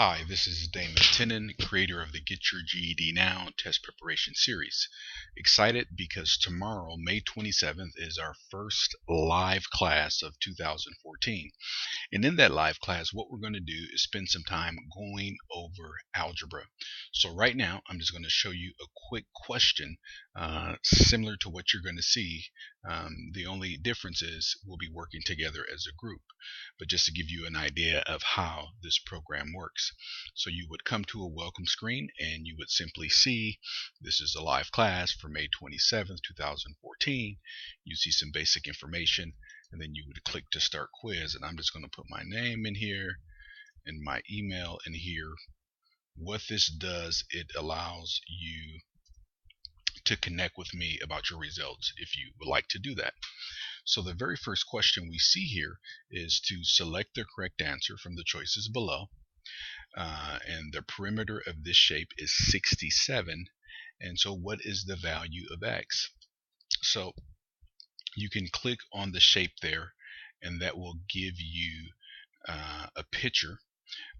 Hi, this is Damon Tinnon, creator of the Get Your GED Now Test Preparation Series. Excited because tomorrow, May 27th, is our first live class of 2014. And in that live class, what we're going to do is spend some time going over algebra. So right now, I'm just going to show you a quick question similar to what you're going to see. The only difference is we'll be working together as a group. But just to give you an idea of how this program works. So you would come to a welcome screen and you would simply see this is a live class for May 27th, 2014. You see some basic information and then you would click to start quiz, and I'm just going to put my name in here and my email in here. What this does, it allows you to connect with me about your results if you would like to do that. So the very first question we see here is to select the correct answer from the choices below. And the perimeter of this shape is 67. And so what is the value of x? So you can click on the shape there, and that will give you a picture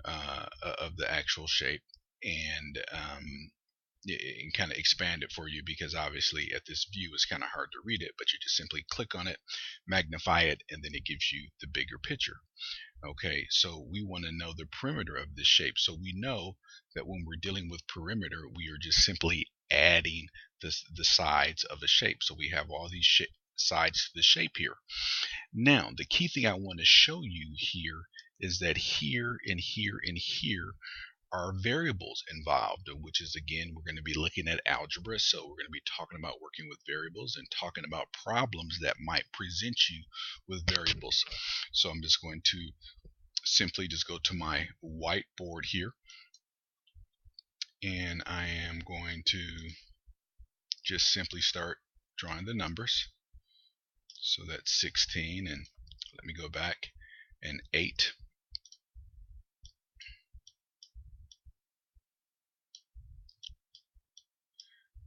of the actual shape, and kind of expand it for you, because obviously at this view it's kind of hard to read it, but you just simply click on it, magnify it, and then it gives you the bigger picture. Okay, so we want to know the perimeter of this shape. So we know that when we're dealing with perimeter, we are just simply adding the sides of a shape. So we have all these sides to the shape here. Now, the key thing I want to show you here is that here and here and here are variables involved, which is, again, we're going to be looking at algebra, so we're going to be talking about working with variables and talking about problems that might present you with variables. So I'm just going to simply just go to my whiteboard here, and I am going to just simply start drawing the numbers. So that's 16, and let me go back, and 8.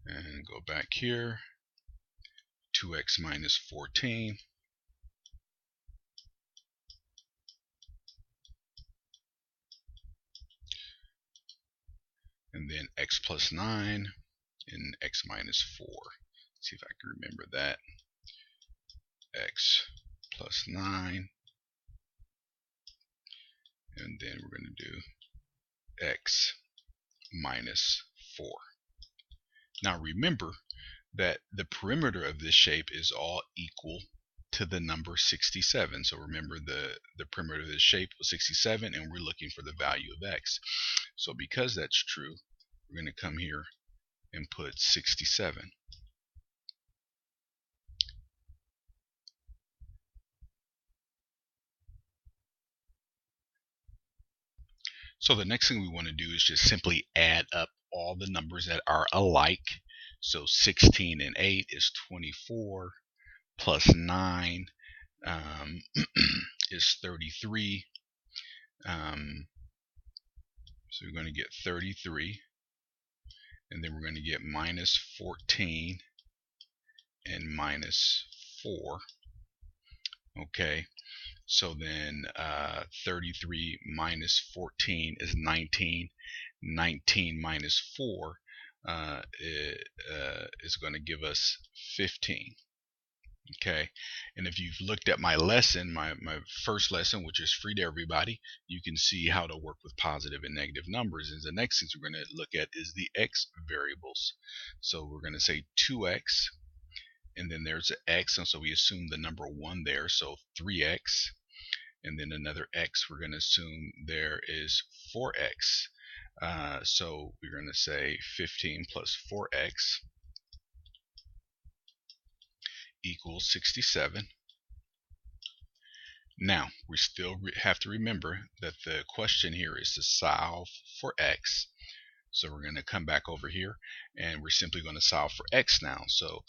And go back here, 2x minus 14, and then x plus 9 and x minus 4. Let's see if I can remember that. X plus 9, and then we're going to do x minus 4. Now remember that the perimeter of this shape is all equal to the number 67. So remember the perimeter of this shape was 67, and we're looking for the value of x. So because that's true, we're going to come here and put 67. So the next thing we want to do is just simply add up all the numbers that are alike. So 16 and 8 is 24, plus 9 is 33. So we're going to get 33, and then we're going to get minus 14 and minus 4. Okay, so then 33 minus 14 is 19. 19 minus 4 is going to give us 15. Okay, and if you've looked at my lesson, my first lesson, which is free to everybody, you can see how to work with positive and negative numbers. And the next thing we're going to look at is the x variables. So we're going to say 2x, and then there's an x, and so we assume the number 1 there, so 3x, and then another x, we're going to assume there is 4x. So we're going to say 15 plus 4x equals 67. Now, we still have to remember that the question here is to solve for x. So we're going to come back over here, and we're simply going to solve for x now. So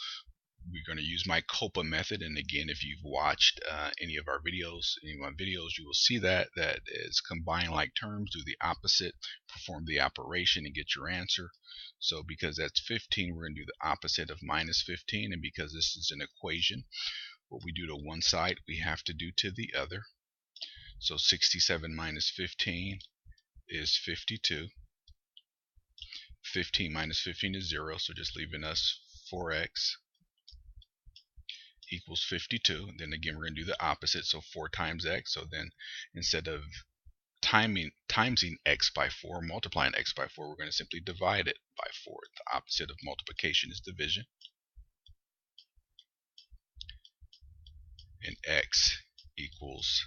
we're going to use my COPA method, and again, if you've watched any of my videos, you will see that is combine like terms, do the opposite, perform the operation, and get your answer. So because that's 15, we're going to do the opposite of minus 15, and because this is an equation, what we do to one side we have to do to the other. So 67 minus 15 is 52. 15 minus 15 is 0, so just leaving us 4x equals 52. Then again, we're going to do the opposite, so 4 times x. So then instead of timesing x by 4, multiplying x by 4, we're going to simply divide it by 4. The opposite of multiplication is division. And x equals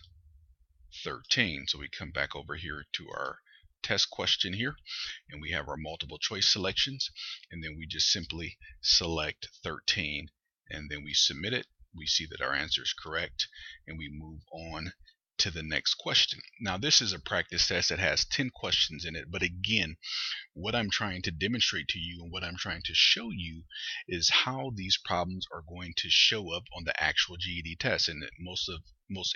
13. So we come back over here to our test question here, and we have our multiple choice selections, and then we just simply select 13, and then we submit it. We see that our answer is correct, and we move on to the next question. Now this is a practice test that has 10 questions in it, but again, what I'm trying to demonstrate to you and what I'm trying to show you is how these problems are going to show up on the actual GED test. And most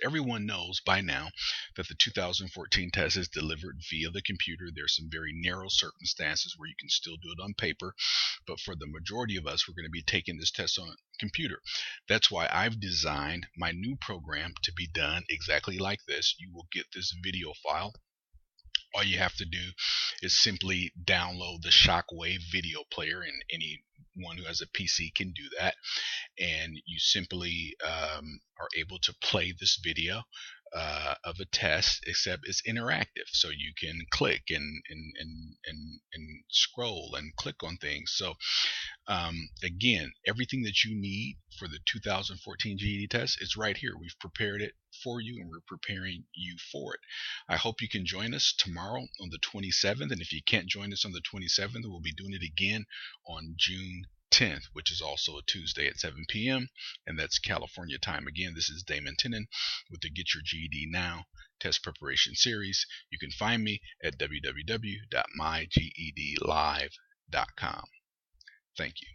everyone knows by now that the 2014 test is delivered via the computer. There's some very narrow circumstances where you can still do it on paper, but for the majority of us, we're going to be taking this test on a computer. That's why I've designed my new program to be done exactly like this. You will get this video file. All you have to do is simply download the Shockwave video player, and anyone who has a PC can do that. And you simply are able to play this video of a test, except it's interactive, so you can click and scroll and click on things. So again, everything that you need for the 2014 GED test is right here. We've prepared it for you, and we're preparing you for it. I hope you can join us tomorrow on the 27th, and if you can't join us on the 27th, we'll be doing it again on June 10th, which is also a Tuesday at 7 p.m. and that's California time. Again, this is Damon Tinnon with the Get Your GED Now Test Preparation Series. You can find me at www.mygedlive.com. Thank you.